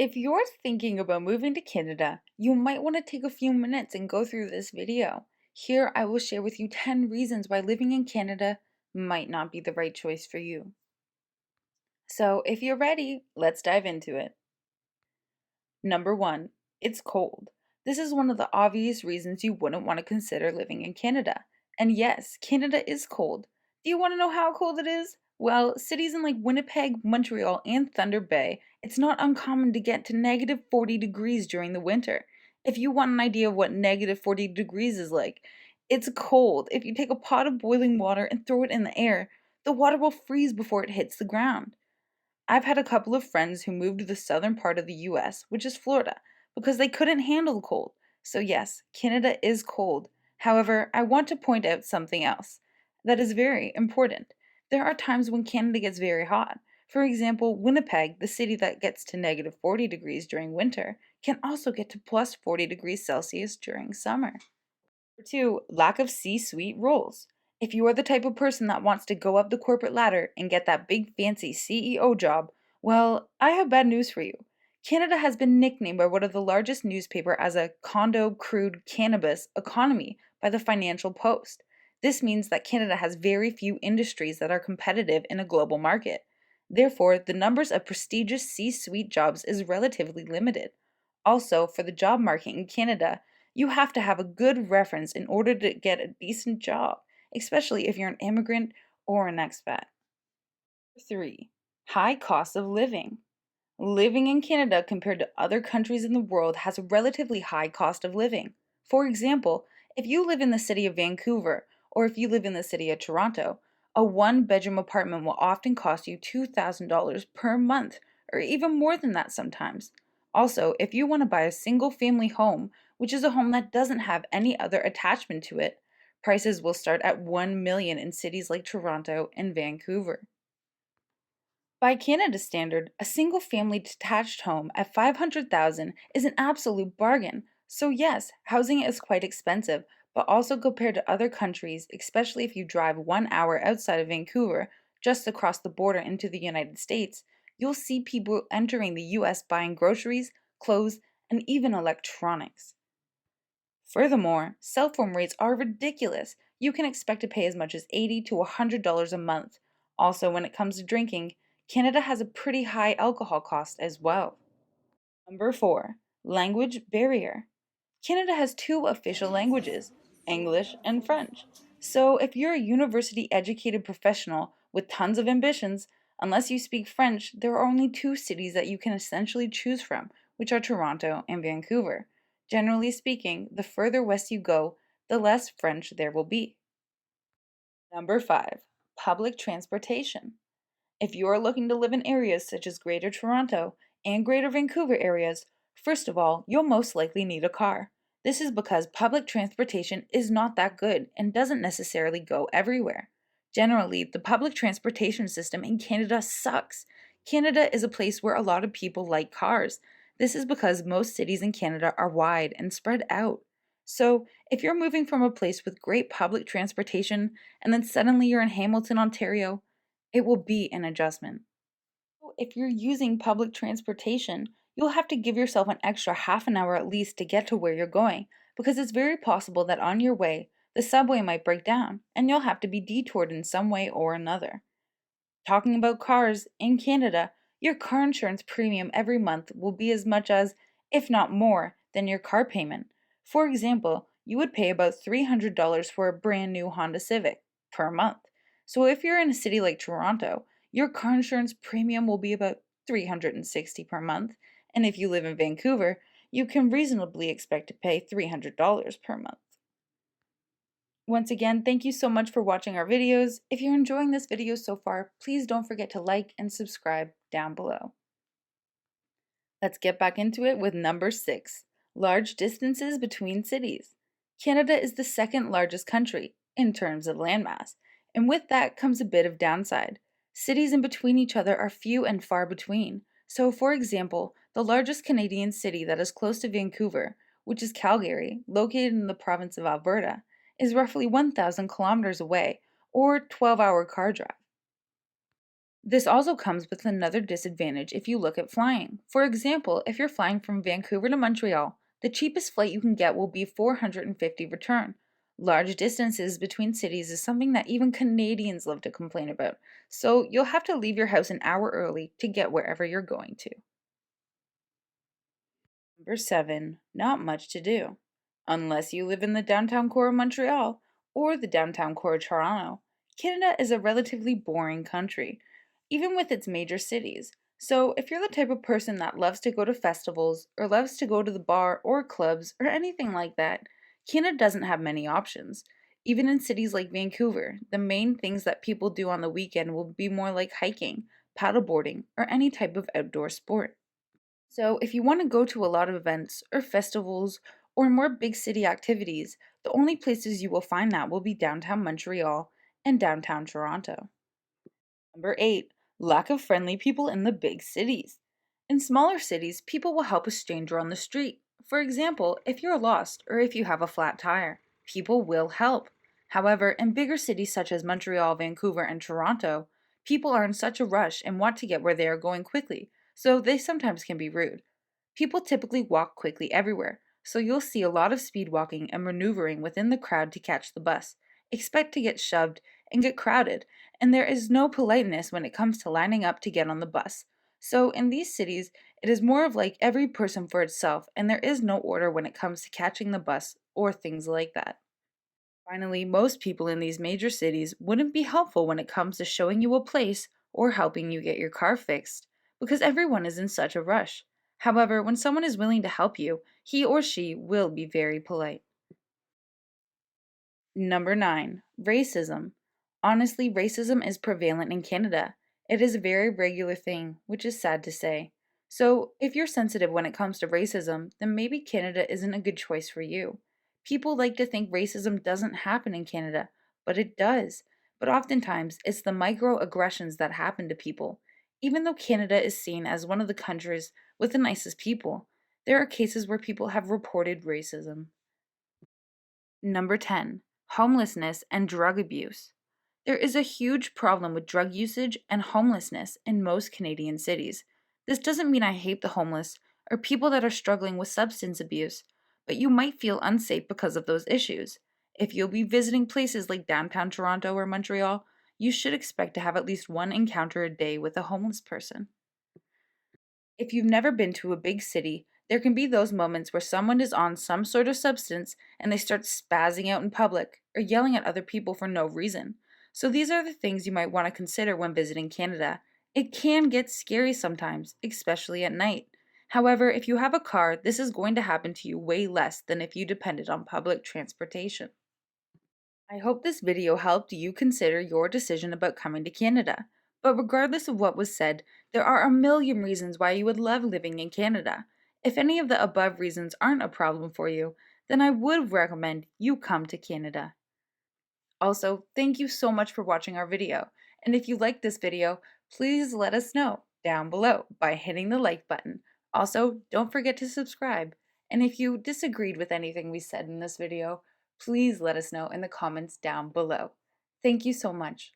If you're thinking about moving to Canada, you might want to take a few minutes and go through this video. Here I will share with you 10 reasons why living in Canada might not be the right choice for you. So if you're ready, let's dive into it. Number 1, it's cold. This is one of the obvious reasons you wouldn't want to consider living in Canada. And yes, Canada is cold. Do you want to know how cold it is? Well, cities in like Winnipeg, Montreal, and Thunder Bay, it's not uncommon to get to negative 40 degrees during the winter. If you want an idea of what negative 40 degrees is like, it's cold. If you take a pot of boiling water and throw it in the air, the water will freeze before it hits the ground. I've had a couple of friends who moved to the southern part of the US, which is Florida, because they couldn't handle the cold. So, yes, Canada is cold. However, I want to point out something else that is very important. There are times when Canada gets very hot. For example, Winnipeg, the city that gets to negative 40 degrees during winter, can also get to plus 40 degrees Celsius during summer. Number 2, lack of C-suite roles. If you are the type of person that wants to go up the corporate ladder and get that big fancy CEO job, well, I have bad news for you. Canada has been nicknamed by one of the largest newspaper as a condo crude cannabis economy by the Financial Post. This means that Canada has very few industries that are competitive in a global market. Therefore, the numbers of prestigious C-suite jobs is relatively limited. Also, for the job market in Canada, you have to have a good reference in order to get a decent job, especially if you're an immigrant or an expat. 3, high cost of living. Living in Canada compared to other countries in the world has a relatively high cost of living. For example, if you live in the city of Vancouver or if you live in the city of Toronto, a one-bedroom apartment will often cost you $2,000 per month, or even more than that sometimes. Also, if you want to buy a single-family home, which is a home that doesn't have any other attachment to it, prices will start at $1 million in cities like Toronto and Vancouver. By Canada standard, a single-family detached home at $500,000 is an absolute bargain. So yes, housing is quite expensive, but also compared to other countries, especially if you drive 1 hour outside of Vancouver, just across the border into the United States, you'll see people entering the US buying groceries, clothes, and even electronics. Furthermore, cell phone rates are ridiculous. You can expect to pay as much as $80 to $100 a month. Also, when it comes to drinking, Canada has a pretty high alcohol cost as well. Number 4, language barrier. Canada has two official languages, English and French. So if you're a university educated professional with tons of ambitions, unless you speak French, there are only two cities that you can essentially choose from, which are Toronto and Vancouver. Generally speaking, the further west you go, the less French there will be. Number 5, public transportation. If you are looking to live in areas such as Greater Toronto and Greater Vancouver areas, first of all, you'll most likely need a car. This is because public transportation is not that good and doesn't necessarily go everywhere. Generally, the public transportation system in Canada sucks. Canada is a place where a lot of people like cars. This is because most cities in Canada are wide and spread out. So, if you're moving from a place with great public transportation and then suddenly you're in Hamilton, Ontario, it will be an adjustment. If you're using public transportation, you'll have to give yourself an extra half an hour at least to get to where you're going, because it's very possible that on your way, the subway might break down and you'll have to be detoured in some way or another. Talking about cars, in Canada, your car insurance premium every month will be as much as, if not more, than your car payment. For example, you would pay about $300 for a brand new Honda Civic per month. So if you're in a city like Toronto, your car insurance premium will be about $360 per month, and if you live in Vancouver, you can reasonably expect to pay $300 per month. Once again, thank you so much for watching our videos. If you're enjoying this video so far, please don't forget to like and subscribe down below. Let's get back into it with number 6, large distances between cities. Canada is the second largest country in terms of landmass, and with that comes a bit of downside. Cities in between each other are few and far between. So for example, the largest Canadian city that is close to Vancouver, which is Calgary, located in the province of Alberta, is roughly 1,000 kilometers away, or 12-hour car drive. This also comes with another disadvantage if you look at flying. For example, if you're flying from Vancouver to Montreal, the cheapest flight you can get will be $450 return. Large distances between cities is something that even Canadians love to complain about, so you'll have to leave your house an hour early to get wherever you're going to. Number 7, not much to do. Unless you live in the downtown core of Montreal or the downtown core of Toronto, Canada is a relatively boring country, even with its major cities. So, if you're the type of person that loves to go to festivals or loves to go to the bar or clubs or anything like that, Canada doesn't have many options. Even in cities like Vancouver, the main things that people do on the weekend will be more like hiking, paddleboarding, or any type of outdoor sport. So, if you want to go to a lot of events or festivals or more big city activities, the only places you will find that will be downtown Montreal and downtown Toronto. Number 8, lack of friendly people in the big cities. In smaller cities, people will help a stranger on the street. For example, if you're lost or if you have a flat tire, people will help. However, in bigger cities such as Montreal, Vancouver, and Toronto, people are in such a rush and want to get where they are going quickly, so they sometimes can be rude. People typically walk quickly everywhere, so you'll see a lot of speed walking and maneuvering within the crowd to catch the bus. Expect to get shoved and get crowded, and there is no politeness when it comes to lining up to get on the bus. So, in these cities, it is more of like every person for itself, and there is no order when it comes to catching the bus or things like that. Finally, most people in these major cities wouldn't be helpful when it comes to showing you a place or helping you get your car fixed, because everyone is in such a rush. However, when someone is willing to help you, he or she will be very polite. Number 9, racism. Honestly, racism is prevalent in Canada. It is a very regular thing, which is sad to say. So, if you're sensitive when it comes to racism, then maybe Canada isn't a good choice for you. People like to think racism doesn't happen in Canada, but it does. But oftentimes, it's the microaggressions that happen to people. Even though Canada is seen as one of the countries with the nicest people, there are cases where people have reported racism. Number 10, homelessness and drug abuse. There is a huge problem with drug usage and homelessness in most Canadian cities. This doesn't mean I hate the homeless or people that are struggling with substance abuse, but you might feel unsafe because of those issues. If you'll be visiting places like downtown Toronto or Montreal, you should expect to have at least one encounter a day with a homeless person. If you've never been to a big city, there can be those moments where someone is on some sort of substance and they start spazzing out in public or yelling at other people for no reason. So these are the things you might want to consider when visiting Canada. It can get scary sometimes, especially at night. However, if you have a car, this is going to happen to you way less than if you depended on public transportation. I hope this video helped you consider your decision about coming to Canada. But regardless of what was said, there are a million reasons why you would love living in Canada. If any of the above reasons aren't a problem for you, then I would recommend you come to Canada. Also, thank you so much for watching our video. And if you liked this video, please let us know down below by hitting the like button. Also, don't forget to subscribe. And if you disagreed with anything we said in this video, please let us know in the comments down below. Thank you so much.